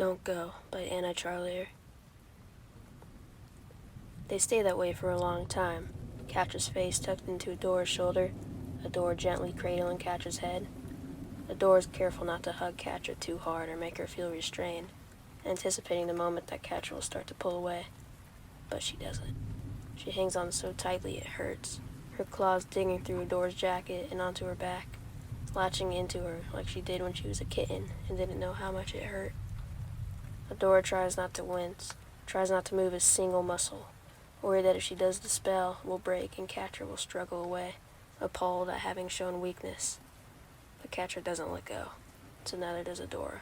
Don't Go by Annacharlier. They stay that way for a long time, Catra's face tucked into Adora's shoulder, Adora gently cradling Catra's head. Adora's careful not to hug Catra too hard or make her feel restrained, anticipating the moment that Catra will start to pull away. But she doesn't. She hangs on so tightly it hurts, her claws digging through Adora's jacket and onto her back, latching into her like she did when she was a kitten and didn't know how much it hurt. Adora tries not to wince, tries not to move a single muscle, worried that if she does the spell, it will break and Catra will struggle away, appalled at having shown weakness. But Catra doesn't let go, so neither does Adora.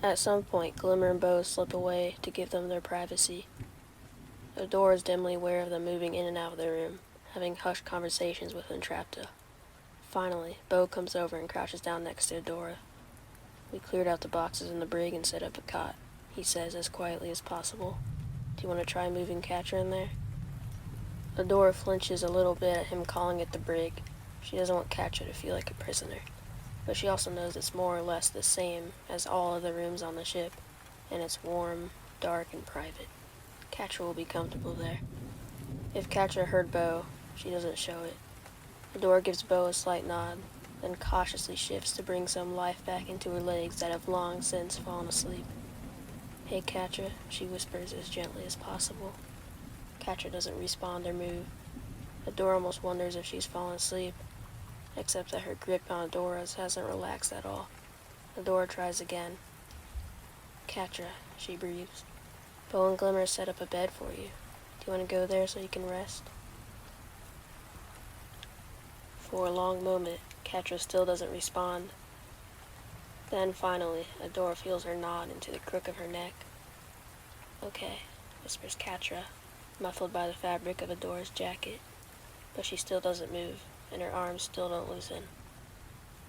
At some point, Glimmer and Bo slip away to give them their privacy. Adora is dimly aware of them moving in and out of their room, having hushed conversations with Entrapta. Finally, Bo comes over and crouches down next to Adora. "We cleared out the boxes in the brig and set up a cot," he says as quietly as possible. "Do you want to try moving Catra in there?" Adora flinches a little bit at him calling it the brig. She doesn't want Catra to feel like a prisoner, but she also knows it's more or less the same as all of the rooms on the ship, and it's warm, dark, and private. Catra will be comfortable there. If Catra heard Bo, she doesn't show it. Adora gives Bo a slight nod, then cautiously shifts to bring some life back into her legs that have long since fallen asleep. "Hey, Catra," she whispers as gently as possible. Catra doesn't respond or move. Adora almost wonders if she's fallen asleep, except that her grip on Adora's hasn't relaxed at all. Adora tries again. "Catra," she breathes. "Bo and Glimmer set up a bed for you. Do you want to go there so you can rest?" For a long moment, Catra still doesn't respond. Then, finally, Adora feels her nod into the crook of her neck. "Okay," whispers Catra, muffled by the fabric of Adora's jacket. But she still doesn't move, and her arms still don't loosen.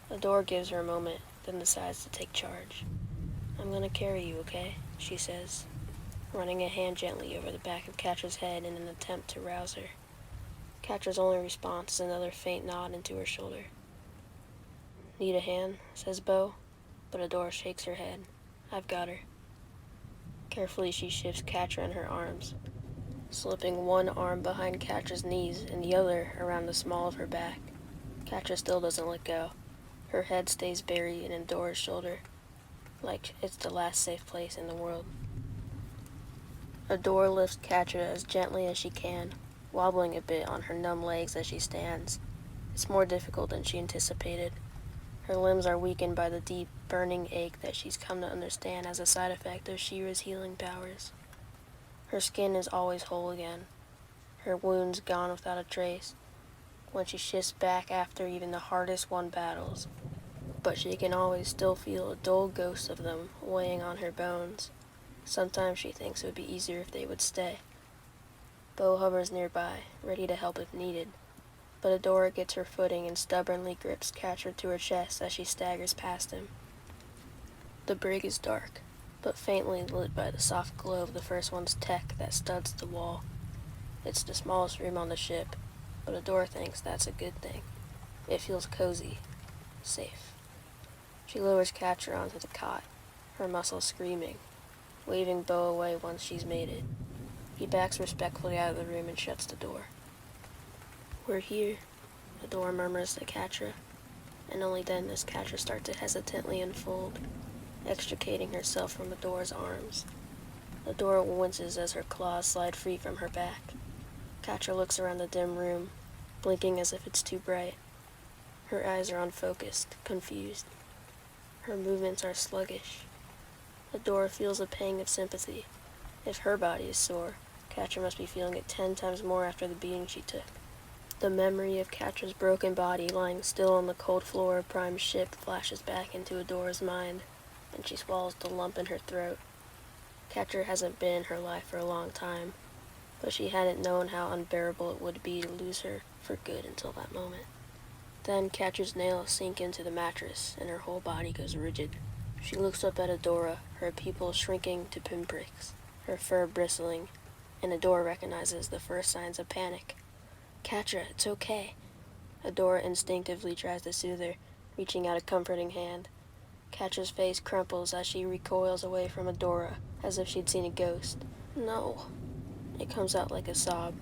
Adora gives her a moment, then decides to take charge. "I'm gonna carry you, okay?" she says, running a hand gently over the back of Catra's head in an attempt to rouse her. Catra's only response is another faint nod into her shoulder. "Need a hand?" says Bo, but Adora shakes her head. "I've got her." Carefully she shifts Catra in her arms, slipping one arm behind Catra's knees and the other around the small of her back. Catra still doesn't let go. Her head stays buried in Adora's shoulder, like it's the last safe place in the world. Adora lifts Catra as gently as she can, wobbling a bit on her numb legs as she stands. It's more difficult than she anticipated. Her limbs are weakened by the deep, burning ache that she's come to understand as a side effect of She-Ra's healing powers. Her skin is always whole again, her wounds gone without a trace, when she shifts back after even the hardest won battles. But she can always still feel a dull ghost of them weighing on her bones. Sometimes she thinks it would be easier if they would stay. Bo hovers nearby, ready to help if needed, but Adora gets her footing and stubbornly grips Catra to her chest as she staggers past him. The brig is dark, but faintly lit by the soft glow of the first one's tech that studs the wall. It's the smallest room on the ship, but Adora thinks that's a good thing. It feels cozy, safe. She lowers Catra onto the cot, her muscles screaming, waving Bo away once she's made it. He backs respectfully out of the room and shuts the door. "We're here," Adora murmurs to Catra, and only then does Catra start to hesitantly unfold, extricating herself from Adora's arms. Adora winces as her claws slide free from her back. Catra looks around the dim room, blinking as if it's too bright. Her eyes are unfocused, confused. Her movements are sluggish. Adora feels a pang of sympathy. If her body is sore, Catra must be feeling it 10 times more after the beating she took. The memory of Catra's broken body lying still on the cold floor of Prime's ship flashes back into Adora's mind, and she swallows the lump in her throat. Catra hasn't been in her life for a long time, but she hadn't known how unbearable it would be to lose her for good until that moment. Then Catra's nails sink into the mattress, and her whole body goes rigid. She looks up at Adora, her pupils shrinking to pinpricks, her fur bristling, and Adora recognizes the first signs of panic. "Catra, it's okay." Adora instinctively tries to soothe her, reaching out a comforting hand. Katra's face crumples as she recoils away from Adora, as if she'd seen a ghost. No. It comes out like a sob.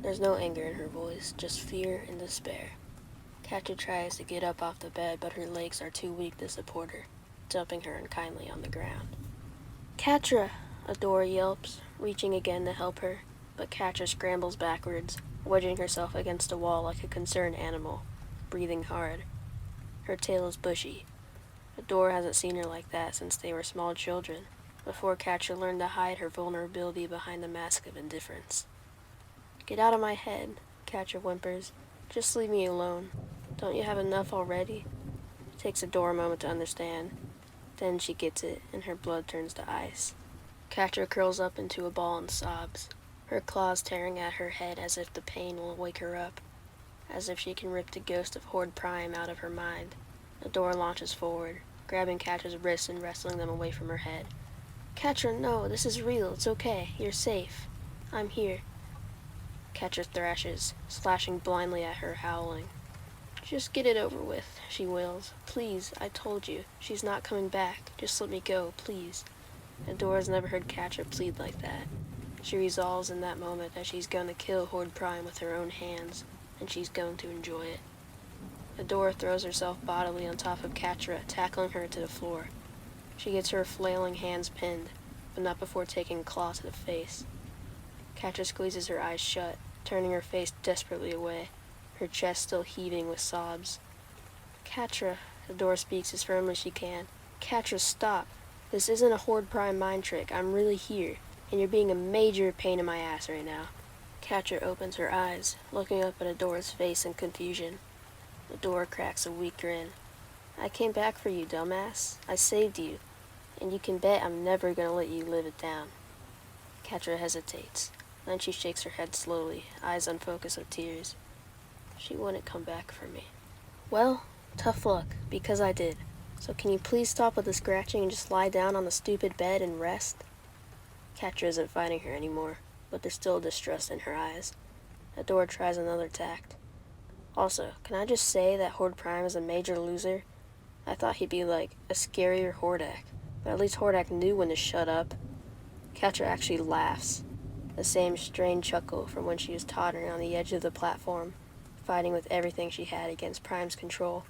There's no anger in her voice, just fear and despair. Katra tries to get up off the bed, but her legs are too weak to support her, dumping her unkindly on the ground. Katra! Adora yelps, reaching again to help her, but Katra scrambles backwards, wedging herself against a wall like a concerned animal, breathing hard. Her tail is bushy. Adora hasn't seen her like that since they were small children, before Katra learned to hide her vulnerability behind a mask of indifference. Get out of my head, Katra whimpers. Just leave me alone. Don't you have enough already? It takes Adora a moment to understand. Then she gets it, and her blood turns to ice. Katra curls up into a ball and sobs, her claws tearing at her head as if the pain will wake her up, as if she can rip the ghost of Horde Prime out of her mind. Adora launches forward, grabbing Katra's wrists and wrestling them away from her head. Katra, no, this is real. It's okay. You're safe. I'm here. Katra thrashes, slashing blindly at her, howling. Just get it over with, she wails. Please, I told you. She's not coming back. Just let me go, please. Adora's never heard Katra plead like that. She resolves in that moment that she's going to kill Horde Prime with her own hands, and she's going to enjoy it. Adora throws herself bodily on top of Katra, tackling her to the floor. She gets her flailing hands pinned, but not before taking a claw to the face. Katra squeezes her eyes shut, turning her face desperately away, her chest still heaving with sobs. Katra, Adora speaks as firmly as she can. Katra, stop. This isn't a Horde Prime mind trick. I'm really here, and you're being a major pain in my ass right now. Katra opens her eyes, looking up at Adora's face in confusion. Adora cracks a weak grin. I came back for you, dumbass. I saved you, and you can bet I'm never gonna let you live it down. Katra hesitates. Then she shakes her head slowly, eyes unfocused with tears. She wouldn't come back for me. Well, tough luck, because I did. So can you please stop with the scratching and just lie down on the stupid bed and rest? Katra isn't fighting her anymore, but there's still distrust in her eyes. Adora tries another tact. Also, can I just say that Horde Prime is a major loser? I thought he'd be like a scarier Hordak, but at least Hordak knew when to shut up. Katra actually laughs, the same strained chuckle from when she was tottering on the edge of the platform, fighting with everything she had against Prime's control.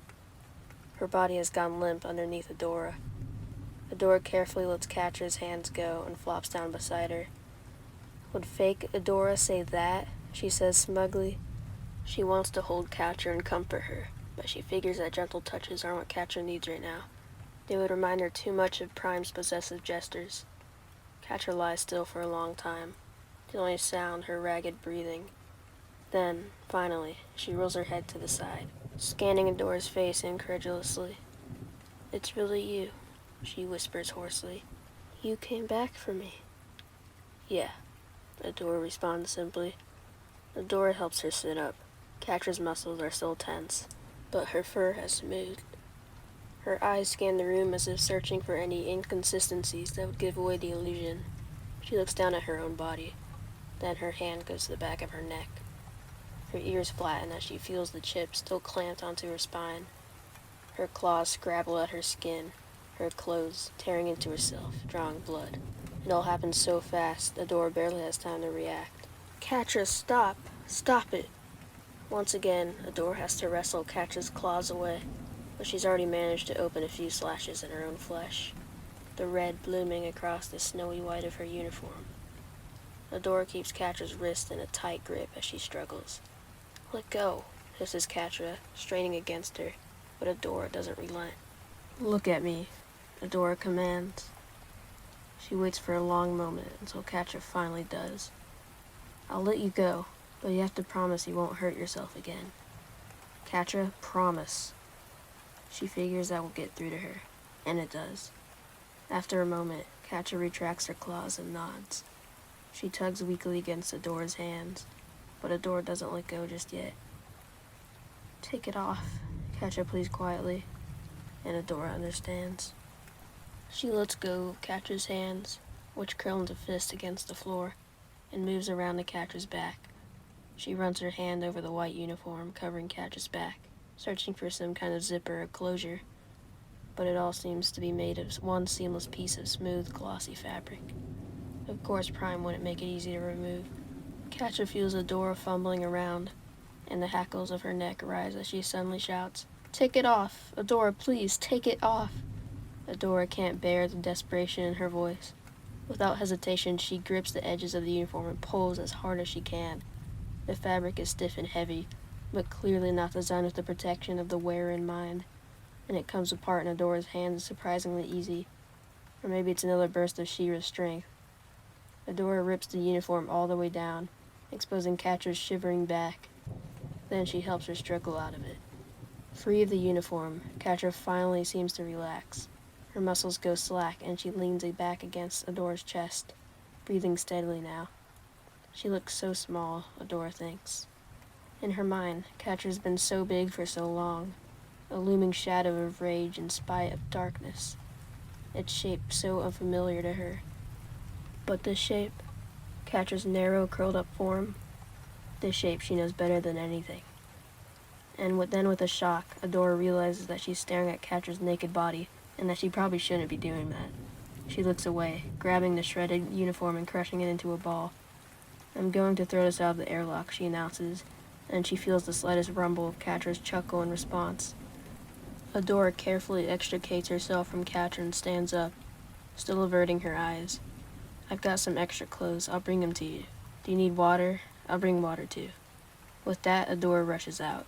Her body has gone limp underneath Adora. Adora carefully lets Katra's hands go and flops down beside her. Would fake Adora say that? She says smugly. She wants to hold Katra and comfort her, but she figures that gentle touches aren't what Katra needs right now. They would remind her too much of Prime's possessive gestures. Katra lies still for a long time, the only sound her ragged breathing. Then, finally, she rolls her head to the side, scanning Adora's face incredulously. It's really you, she whispers hoarsely. You came back for me. Yeah, Adora responds simply. Adora helps her sit up. Katra's muscles are still tense, but her fur has smoothed. Her eyes scan the room as if searching for any inconsistencies that would give away the illusion. She looks down at her own body. Then her hand goes to the back of her neck. Her ears flatten as she feels the chip still clamped onto her spine. Her claws scrabble at her skin, her clothes tearing into herself, drawing blood. It all happens so fast, Adora barely has time to react. Katra, stop! Stop it! Once again, Adora has to wrestle Katra's claws away, but she's already managed to open a few slashes in her own flesh, the red blooming across the snowy white of her uniform. Adora keeps Katra's wrist in a tight grip as she struggles. Let go, hisses Katra, straining against her, but Adora doesn't relent. Look at me, Adora commands. She waits for a long moment until Katra finally does. I'll let you go, but you have to promise you won't hurt yourself again. Katra, promise. She figures that will get through to her, and it does. After a moment, Katra retracts her claws and nods. She tugs weakly against Adora's hands, but Adora doesn't let go just yet. Take it off, Katra pleads quietly, and Adora understands. She lets go of Katra's hands, which curl into fists against the floor, and moves around to Katra's back. She runs her hand over the white uniform covering Katra's back, searching for some kind of zipper or closure. but it all seems to be made of one seamless piece of smooth, glossy fabric. Of course, Prime wouldn't make it easy to remove. Catra feels Adora fumbling around, and the hackles of her neck rise as she suddenly shouts, "Take it off! Adora, please, take it off!" Adora can't bear the desperation in her voice. Without hesitation, she grips the edges of the uniform and pulls as hard as she can. The fabric is stiff and heavy, but clearly not designed with the protection of the wearer in mind, and it comes apart in Adora's hands surprisingly easy. Or maybe it's another burst of She-Ra's strength. Adora rips the uniform all the way down, exposing Catra's shivering back. Then she helps her struggle out of it. Free of the uniform, Catra finally seems to relax. Her muscles go slack and she leans back against Adora's chest, breathing steadily now. She looks so small, Adora thinks. In her mind, Catra's been so big for so long, a looming shadow of rage in spite of darkness. Its shape so unfamiliar to her. But this shape, Catra's narrow, curled-up form, this shape she knows better than anything. And then with a shock, Adora realizes that she's staring at Catra's naked body, and that she probably shouldn't be doing that. She looks away, grabbing the shredded uniform and crushing it into a ball. "I'm going to throw this out of the airlock," she announces, and she feels the slightest rumble of Catra's chuckle in response. Adora carefully extricates herself from Catra and stands up, still averting her eyes. "I've got some extra clothes. I'll bring them to you. Do you need water? I'll bring water too." With that, Adora rushes out.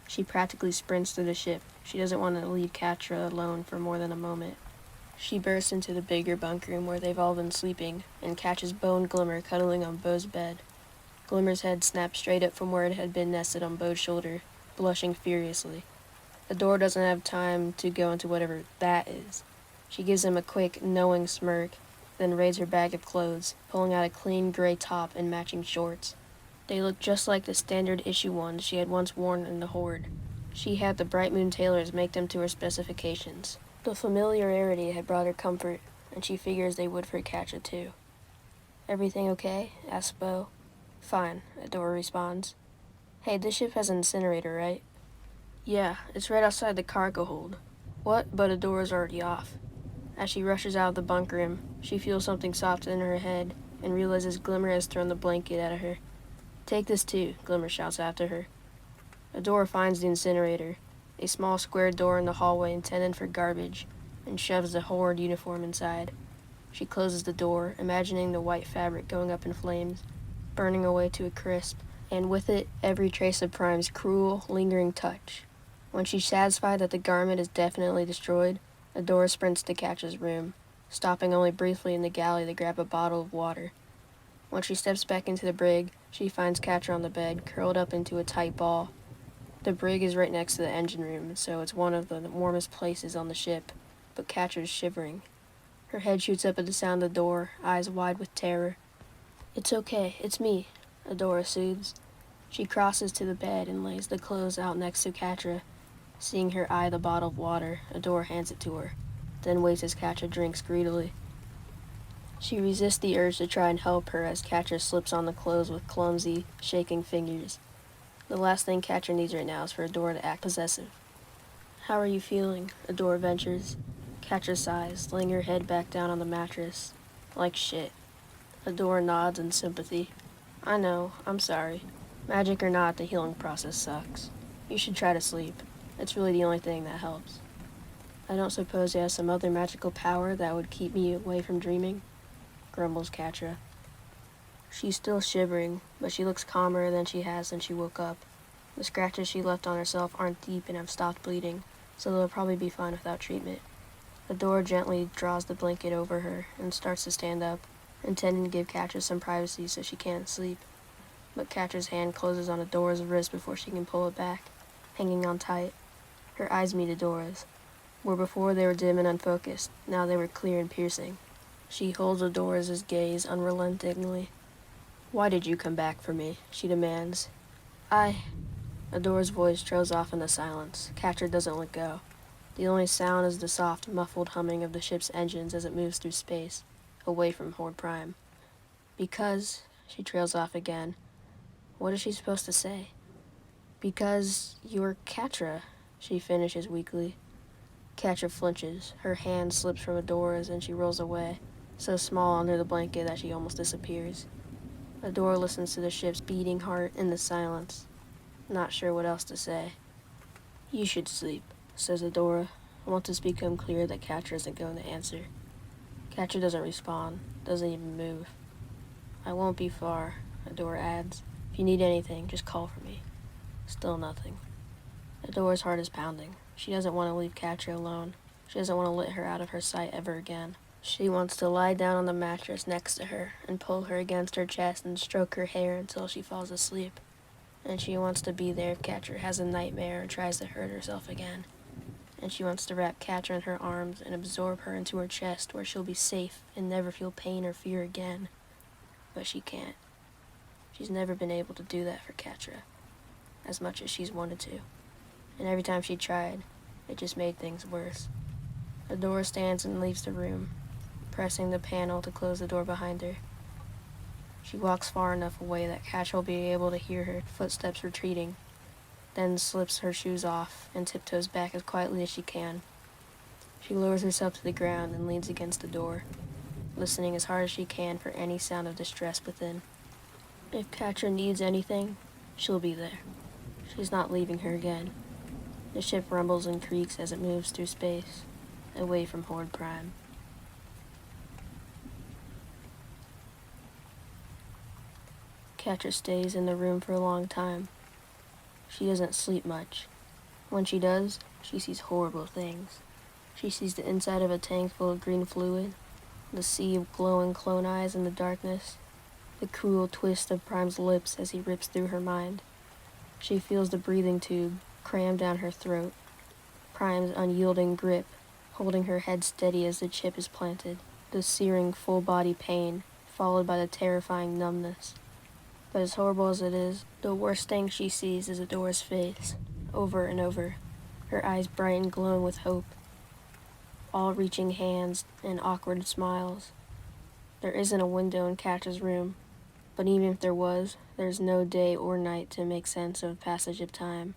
She practically sprints through the ship. She doesn't want to leave Catra alone for more than a moment. She bursts into the bigger bunk room where they've all been sleeping, and catches Bo and Glimmer cuddling on Bo's bed. Glimmer's head snaps straight up from where it had been nested on Bo's shoulder, blushing furiously. Adora doesn't have time to go into whatever that is. She gives him a quick, knowing smirk, then raids her bag of clothes, pulling out a clean gray top and matching shorts. They look just like the standard issue ones she had once worn in the Horde. She had the Bright Moon tailors make them to her specifications. The familiarity had brought her comfort, and she figures they would for Catra too. "Everything okay?" asks Bo. "Fine," Adora responds. "Hey, this ship has an incinerator, right?" "Yeah, it's right outside the cargo hold." "What?" But Adora's already off. As she rushes out of the bunk room, she feels something soft in her head and realizes Glimmer has thrown the blanket at her. "Take this too," Glimmer shouts after her. Adora finds the incinerator, a small square door in the hallway intended for garbage, and shoves the Horde uniform inside. She closes the door, imagining the white fabric going up in flames, burning away to a crisp, and with it, every trace of Prime's cruel, lingering touch. When she's satisfied that the garment is definitely destroyed, Adora sprints to Catra's room, stopping only briefly in the galley to grab a bottle of water. When she steps back into the brig, she finds Catra on the bed, curled up into a tight ball. The brig is right next to the engine room, so it's one of the warmest places on the ship, but Catra's shivering. Her head shoots up at the sound of the door, eyes wide with terror. "It's okay, it's me," Adora soothes. She crosses to the bed and lays the clothes out next to Catra. Seeing her eye the bottle of water, Adora hands it to her, then waits as Catra drinks greedily. She resists the urge to try and help her as Catra slips on the clothes with clumsy, shaking fingers. The last thing Catra needs right now is for Adora to act possessive. "How are you feeling?" Adora ventures. Catra sighs, laying her head back down on the mattress. "Like shit." Adora nods in sympathy. "I know, I'm sorry. Magic or not, the healing process sucks. You should try to sleep. It's really the only thing that helps." "I don't suppose you have some other magical power that would keep me away from dreaming?" grumbles Catra. She's still shivering, but she looks calmer than she has since she woke up. The scratches she left on herself aren't deep and have stopped bleeding, so they'll probably be fine without treatment. Adora gently draws the blanket over her and starts to stand up, intending to give Catra some privacy so she can't sleep. But Catra's hand closes on Adora's wrist before she can pull it back, hanging on tight. Her eyes meet Adora's. Where before they were dim and unfocused, now they were clear and piercing. She holds Adora's gaze unrelentingly. "Why did you come back for me?" she demands. Adora's voice trails off in the silence. Catra doesn't let go. The only sound is the soft, muffled humming of the ship's engines as it moves through space, away from Horde Prime. "Because," she trails off again. What is she supposed to say? "Because you're Catra," she finishes weakly. Katya flinches. Her hand slips from Adora's and she rolls away, so small under the blanket that she almost disappears. Adora listens to the ship's beating heart in the silence, not sure what else to say. "You should sleep," says Adora, once it's become clear that Katya isn't going to answer. Katya doesn't respond, doesn't even move. "I won't be far," Adora adds. "If you need anything, just call for me." Still nothing. Adora's heart is pounding. She doesn't want to leave Katya alone. She doesn't want to let her out of her sight ever again. She wants to lie down on the mattress next to her and pull her against her chest and stroke her hair until she falls asleep. And she wants to be there if Katya has a nightmare or tries to hurt herself again. And she wants to wrap Katya in her arms and absorb her into her chest where she'll be safe and never feel pain or fear again. But she can't. She's never been able to do that for Katya, as much as she's wanted to. And every time she tried, it just made things worse. Adora stands and leaves the room, pressing the panel to close the door behind her. She walks far enough away that Katya will be able to hear her footsteps retreating, then slips her shoes off and tiptoes back as quietly as she can. She lowers herself to the ground and leans against the door, listening as hard as she can for any sound of distress within. If Katya needs anything, she'll be there. She's not leaving her again. The ship rumbles and creaks as it moves through space, away from Horde Prime. Katya stays in the room for a long time. She doesn't sleep much. When she does, she sees horrible things. She sees the inside of a tank full of green fluid, the sea of glowing clone eyes in the darkness, the cruel twist of Prime's lips as he rips through her mind. She feels the breathing tube crammed down her throat, Prime's unyielding grip, holding her head steady as the chip is planted, the searing full-body pain, followed by the terrifying numbness. But as horrible as it is, the worst thing she sees is Adora's face, over and over, her eyes bright and glowing with hope, all-reaching hands and awkward smiles. There isn't a window in Katya's room, but even if there was, there's no day or night to make sense of the passage of time.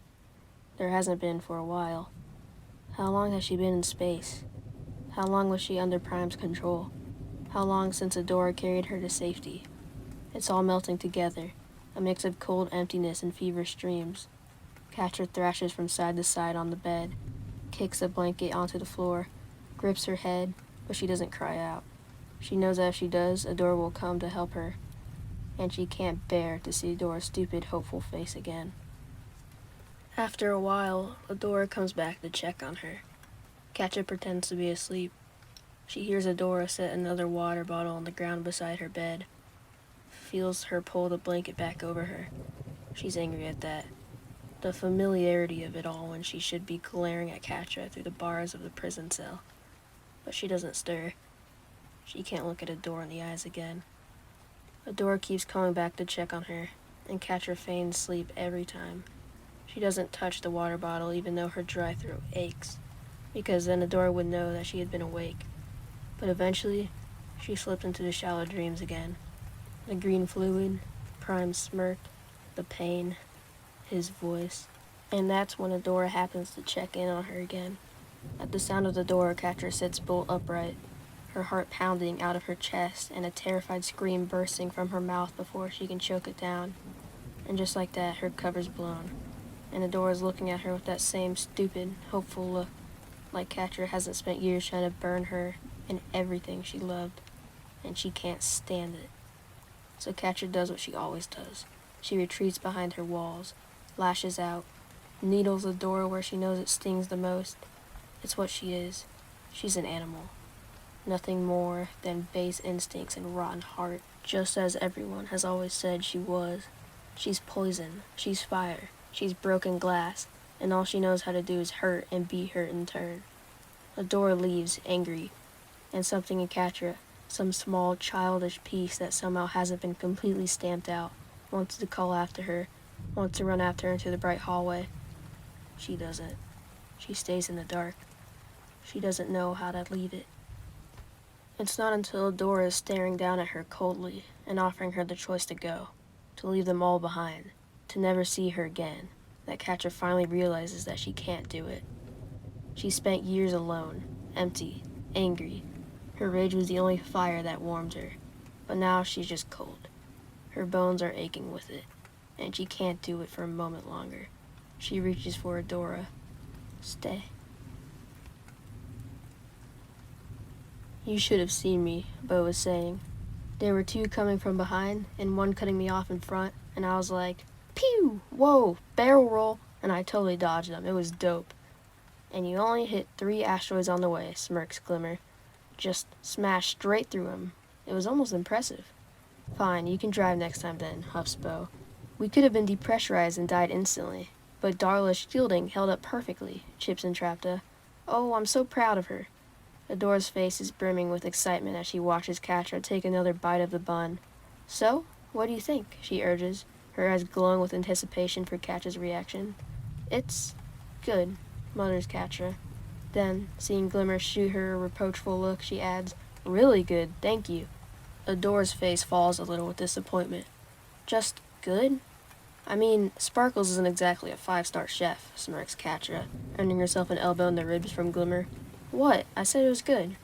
There hasn't been for a while. How long has she been in space? How long was she under Prime's control? How long since Adora carried her to safety? It's all melting together, a mix of cold emptiness and feverish dreams. Katya thrashes from side to side on the bed, kicks a blanket onto the floor, grips her head, but she doesn't cry out. She knows that if she does, Adora will come to help her, and she can't bear to see Adora's stupid, hopeful face again. After a while, Adora comes back to check on her. Katya pretends to be asleep. She hears Adora set another water bottle on the ground beside her bed, feels her pull the blanket back over her. She's angry at that. The familiarity of it all when she should be glaring at Katya through the bars of the prison cell. But she doesn't stir. She can't look at Adora in the eyes again. Adora keeps coming back to check on her, and Katya feigns sleep every time. She doesn't touch the water bottle even though her dry throat aches, because then Adora would know that she had been awake. But eventually, she slipped into the shallow dreams again. The green fluid, Prime's smirk, the pain, his voice. And that's when Adora happens to check in on her again. At the sound of the door, Katya sits bolt upright, her heart pounding out of her chest and a terrified scream bursting from her mouth before she can choke it down. And just like that, her cover's blown. And Adora's looking at her with that same stupid, hopeful look, like Katya hasn't spent years trying to burn her and everything she loved, and she can't stand it. So Katya does what she always does. She retreats behind her walls, lashes out, needles Adora where she knows it stings the most. It's what she is. She's an animal. Nothing more than base instincts and rotten heart, just as everyone has always said she was. She's poison, she's fire, she's broken glass, and all she knows how to do is hurt and be hurt in turn. Adora leaves, angry, and something in Katya, some small childish piece that somehow hasn't been completely stamped out, wants to call after her, wants to run after her into the bright hallway. She doesn't. She stays in the dark. She doesn't know how to leave it. It's not until Adora is staring down at her coldly and offering her the choice to go, to leave them all behind, to never see her again, that Katya finally realizes that she can't do it. She spent years alone, empty, angry. Her rage was the only fire that warmed her. But now she's just cold. Her bones are aching with it, and she can't do it for a moment longer. She reaches for Adora. Stay. You should have seen me, Bo was saying. There were two coming from behind, and one cutting me off in front, and I was like, pew! Whoa! Barrel roll! And I totally dodged them. It was dope. And you only hit 3 asteroids on the way, smirks Glimmer. Just smashed straight through him. It was almost impressive. Fine, you can drive next time then, huffs Bo. We could have been depressurized and died instantly, but Darla's shielding held up perfectly, chips Entrapta. Oh, I'm so proud of her. Adora's face is brimming with excitement as she watches Catra take another bite of the bun. So, what do you think? She urges, her eyes glowing with anticipation for Catra's reaction. It's good, mutters Catra. Then, seeing Glimmer shoot her a reproachful look, she adds, really good, thank you. Adora's face falls a little with disappointment. Just good? I mean, Sparkles isn't exactly a 5-star chef, smirks Catra, earning herself an elbow in the ribs from Glimmer. What? I said it was good.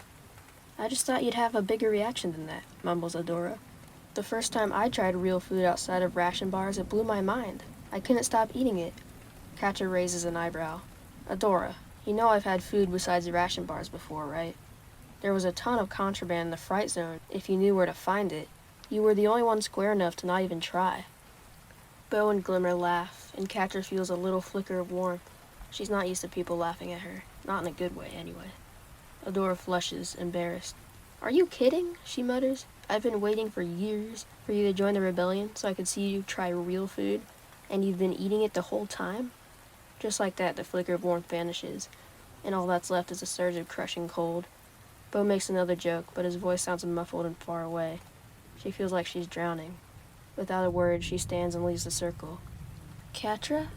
I just thought you'd have a bigger reaction than that, mumbles Adora. The first time I tried real food outside of ration bars, it blew my mind. I couldn't stop eating it. Catra raises an eyebrow. Adora, you know I've had food besides the ration bars before, right? There was a ton of contraband in the fright zone, if you knew where to find it. You were the only one square enough to not even try. Bo and Glimmer laugh, and Catra feels a little flicker of warmth. She's not used to people laughing at her. Not in a good way, anyway. Adora flushes, embarrassed. Are you kidding? She mutters. I've been waiting for years for you to join the rebellion so I could see you try real food, and you've been eating it the whole time? Just like that, the flicker of warmth vanishes, and all that's left is a surge of crushing cold. Bo makes another joke, but his voice sounds muffled and far away. She feels like she's drowning. Without a word, she stands and leaves the circle. Catra?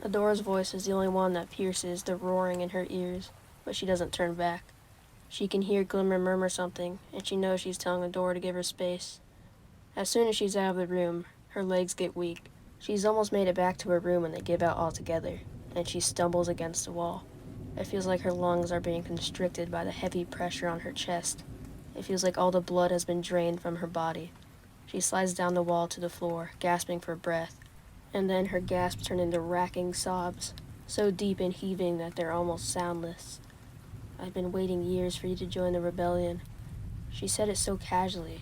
Adora's voice is the only one that pierces the roaring in her ears, but she doesn't turn back. She can hear Glimmer murmur something, and she knows she's telling Adora to give her space. As soon as she's out of the room, her legs get weak. She's almost made it back to her room when they give out altogether, and she stumbles against the wall. It feels like her lungs are being constricted by the heavy pressure on her chest. It feels like all the blood has been drained from her body. She slides down the wall to the floor, gasping for breath. And then her gasps turn into racking sobs, so deep and heaving that they're almost soundless. I've been waiting years for you to join the rebellion. She said it so casually,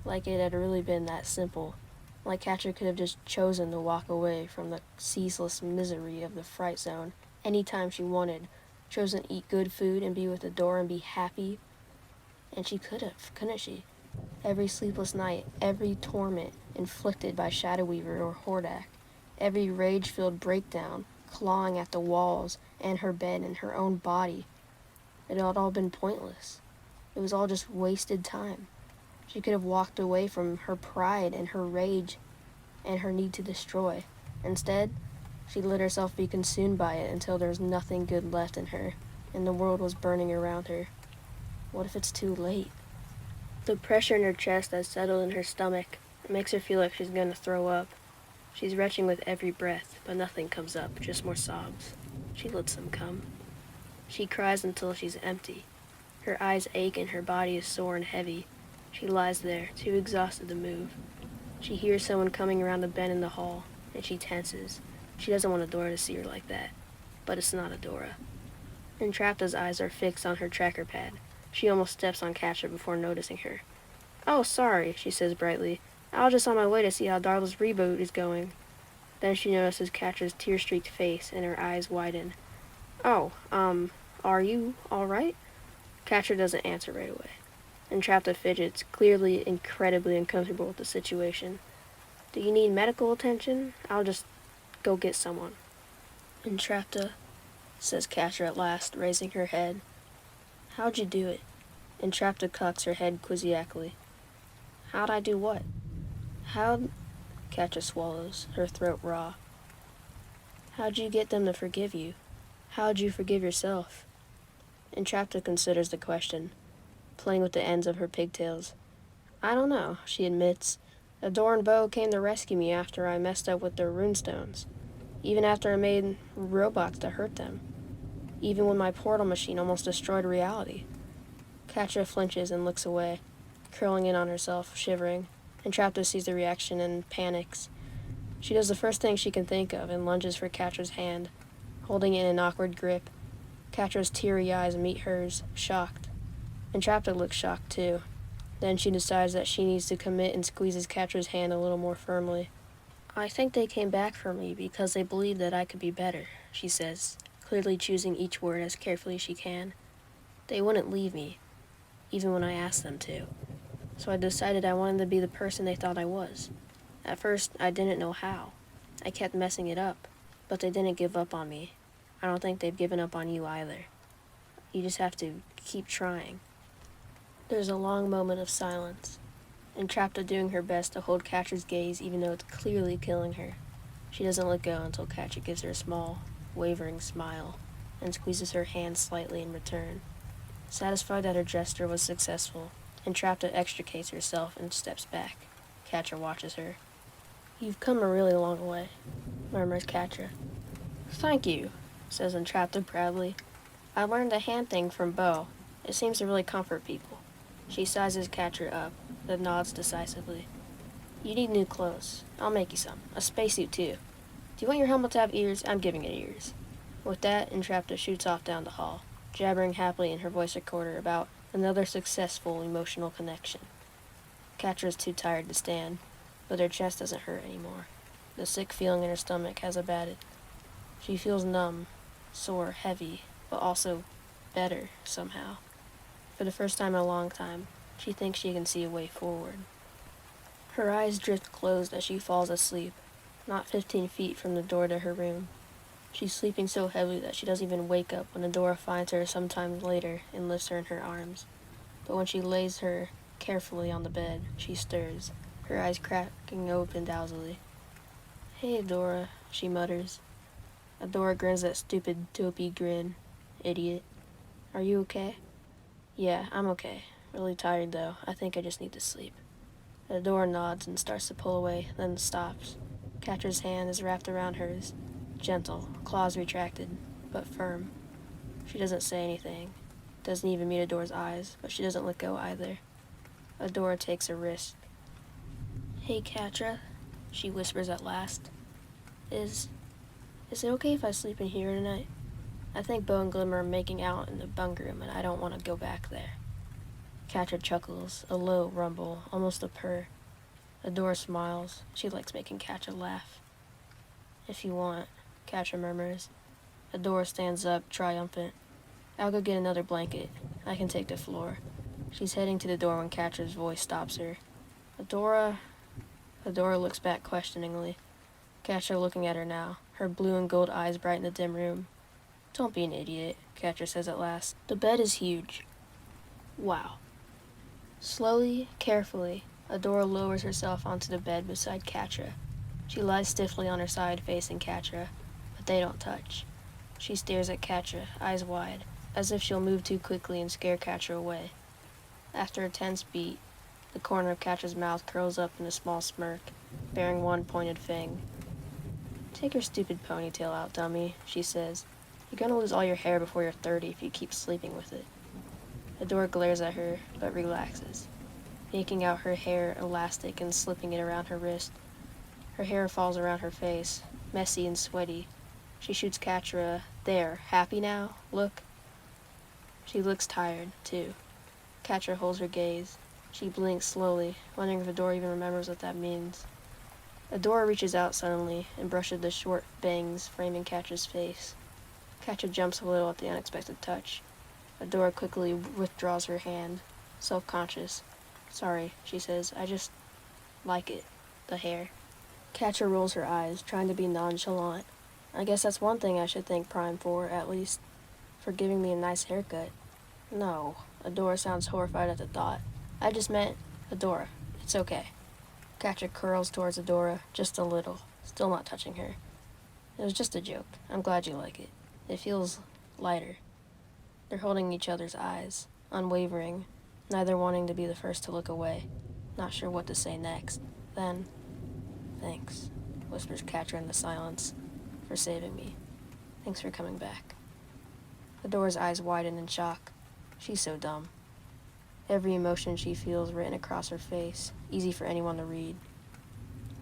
like it had really been that simple, like Catra could have just chosen to walk away from the ceaseless misery of the fright zone anytime she wanted, chosen to eat good food and be with Adora and be happy. And she could have, couldn't she? Every sleepless night, every torment inflicted by Shadow Weaver or Hordak, every rage-filled breakdown, clawing at the walls and her bed and her own body. It had all been pointless. It was all just wasted time. She could have walked away from her pride and her rage and her need to destroy. Instead, she let herself be consumed by it until there was nothing good left in her, and the world was burning around her. What if it's too late? The pressure in her chest has settled in her stomach. It makes her feel like she's going to throw up. She's retching with every breath, but nothing comes up, just more sobs. She lets them come. She cries until she's empty. Her eyes ache and her body is sore and heavy. She lies there, too exhausted to move. She hears someone coming around the bend in the hall, and she tenses. She doesn't want Adora to see her like that. But it's not Adora. Entrapta's eyes are fixed on her tracker pad. She almost steps on Catra before noticing her. Oh, sorry, she says brightly. I was just on my way to see how Darla's reboot is going. Then she notices Catra's tear-streaked face, and her eyes widen. Oh, are you all right? Catra doesn't answer right away. Entrapta fidgets, clearly incredibly uncomfortable with the situation. Do you need medical attention? I'll just go get someone. Entrapta, says Catra at last, raising her head. How'd you do it? Entrapta cocks her head quizziacally. How'd I do what? How'd... Catra swallows, her throat raw. How'd you get them to forgive you? How'd you forgive yourself? Entrapta considers the question, playing with the ends of her pigtails. I don't know, she admits. Adora and Bo came to rescue me after I messed up with their runestones, even after I made robots to hurt them. even when my portal machine almost destroyed reality. Catra flinches and looks away, curling in on herself, shivering. Entrapta sees the reaction and panics. She does the first thing she can think of and lunges for Catra's hand, holding it in an awkward grip. Catra's teary eyes meet hers, shocked. Entrapta looks shocked too. Then she decides that she needs to commit and squeezes Catra's hand a little more firmly. I think they came back for me because they believed that I could be better, she says, clearly choosing each word as carefully as she can. They wouldn't leave me, even when I asked them to. So I decided I wanted to be the person they thought I was. At first, I didn't know how. I kept messing it up, but they didn't give up on me. I don't think they've given up on you either. You just have to keep trying. There's a long moment of silence, Entrapta doing her best to hold Catra's gaze even though it's clearly killing her. She doesn't let go until Catra gives her a small, wavering smile and squeezes her hand slightly in return. Satisfied that her gesture was successful, Entrapta extricates herself and steps back. Catra watches her. You've come a really long way, murmurs Catra. Thank you, says Entrapta proudly. I learned the hand thing from Beau. It seems to really comfort people. She sizes Catra up, then nods decisively. You need new clothes. I'll make you some. A spacesuit, too. Do you want your helmet to have ears? I'm giving it ears. With that, Entrapta shoots off down the hall, jabbering happily in her voice recorder about another successful emotional connection. Catra's too tired to stand, but her chest doesn't hurt anymore. The sick feeling in her stomach has abated. She feels numb, sore, heavy, but also better somehow. For the first time in a long time, she thinks she can see a way forward. Her eyes drift closed as she falls asleep, not 15 feet from the door to her room. She's sleeping so heavily that she doesn't even wake up when Adora finds her sometime later and lifts her in her arms. But when she lays her carefully on the bed, she stirs, her eyes cracking open drowsily. Hey, Adora, she mutters. Adora grins that stupid, dopey grin. Idiot. Are you okay? Yeah, I'm okay. Really tired, though. I think I just need to sleep. Adora nods and starts to pull away, then stops. Catra's hand is wrapped around hers. Gentle, claws retracted, but firm. She doesn't say anything. Doesn't even meet Adora's eyes, but she doesn't let go either. Adora takes a risk. Hey, Catra, she whispers at last. Is it okay if I sleep in here tonight? I think Beau and Glimmer are making out in the bunk room, and I don't want to go back there. Catra chuckles, a low rumble, almost a purr. Adora smiles. She likes making Catra laugh. If you want, Catra murmurs. Adora stands up, triumphant. I'll go get another blanket. I can take the floor. She's heading to the door when Catra's voice stops her. Adora... Adora looks back questioningly. Catra looking at her now, her blue and gold eyes bright in the dim room. Don't be an idiot, Catra says at last. The bed is huge. Wow. Slowly, carefully, Adora lowers herself onto the bed beside Catra. She lies stiffly on her side facing Catra, but they don't touch. She stares at Catra, eyes wide, as if she'll move too quickly and scare Catra away. After a tense beat, the corner of Catra's mouth curls up in a small smirk, bearing one pointed fang. Take your stupid ponytail out, dummy, she says. You're gonna lose all your hair before you're 30 if you keep sleeping with it. Adora glares at her, but relaxes, yanking out her hair elastic and slipping it around her wrist. Her hair falls around her face, messy and sweaty. She shoots Catra. There, happy now? Look. She looks tired, too. Catra holds her gaze. She blinks slowly, wondering if Adora even remembers what that means. Adora reaches out suddenly and brushes the short bangs framing Catra's face. Catra jumps a little at the unexpected touch. Adora quickly withdraws her hand, self-conscious. Sorry, she says. I just like it. The hair. Catra rolls her eyes, trying to be nonchalant. I guess that's one thing I should thank Prime for, at least. For giving me a nice haircut. No. Adora sounds horrified at the thought. I just meant, Adora, it's okay. Catra curls towards Adora, just a little, still not touching her. It was just a joke. I'm glad you like it. It feels lighter. They're holding each other's eyes, unwavering, neither wanting to be the first to look away, not sure what to say next. Then, thanks, whispers Catra in the silence, for saving me. Thanks for coming back. Adora's eyes widen in shock. She's so dumb. Every emotion she feels written across her face, easy for anyone to read.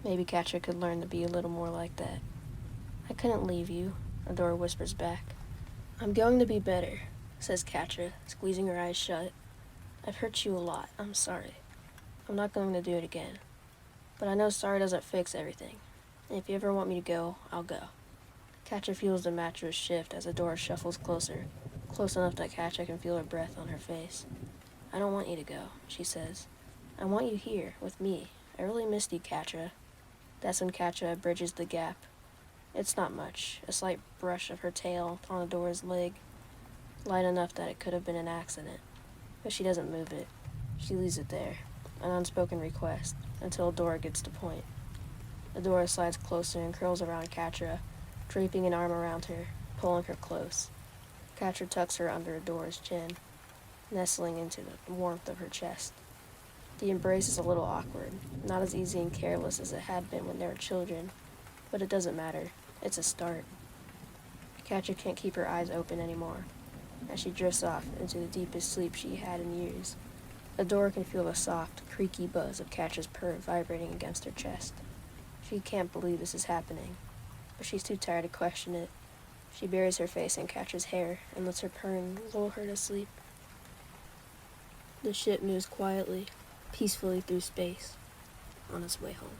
Maybe Katya could learn to be a little more like that. I couldn't leave you, Adora whispers back. I'm going to be better, says Katya, squeezing her eyes shut. I've hurt you a lot. I'm sorry. I'm not going to do it again. But I know sorry doesn't fix everything. And if you ever want me to go, I'll go. Katya feels the mattress shift as Adora shuffles closer, close enough that Katya can feel her breath on her face. I don't want you to go, she says. I want you here, with me. I really missed you, Katya. That's when Katya bridges the gap. It's not much, a slight brush of her tail on Adora's leg, light enough that it could have been an accident. But she doesn't move it. She leaves it there, an unspoken request, until Adora gets the point. Adora slides closer and curls around Katya, draping an arm around her, pulling her close. Katya tucks her under Adora's chin, nestling into the warmth of her chest. The embrace is a little awkward, not as easy and careless as it had been when they were children, but it doesn't matter. It's a start. Katya can't keep her eyes open anymore, as she drifts off into the deepest sleep she had in years. Adora can feel the soft, creaky buzz of Katya's purr vibrating against her chest. She can't believe this is happening, but she's too tired to question it. She buries her face in Katya's hair and lets her purring lull her to sleep. The ship moves quietly, peacefully through space, on its way home.